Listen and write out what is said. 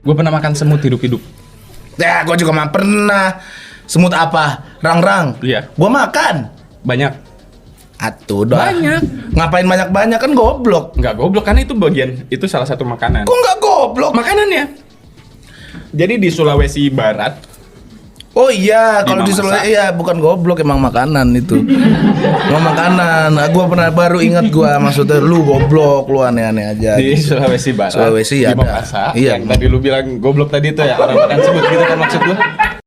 Gue pernah makan semut hidup-hidup. Ya, gue juga mah pernah. Semut apa? Rang-rang. Iya. Gue makan. Banyak. Atuh dah. Banyak. Ngapain banyak-banyak kan goblok. Enggak goblok, karena itu bagian, itu salah satu makanan. Kok nggak goblok? Makanannya. Jadi di Sulawesi Barat. Oh iya, kalau di Mamasak. Sulawesi iya bukan goblok, emang makanan itu. Emang makanan. Gua pernah baru ingat gua, maksudnya lu goblok, lu aneh-aneh aja. Di gitu. Sulawesi Barat. Sulawesi di ada. Makassar. Iya. Yang tadi lu bilang goblok tadi itu ya, orang makan sebut gitu kan maksud lu.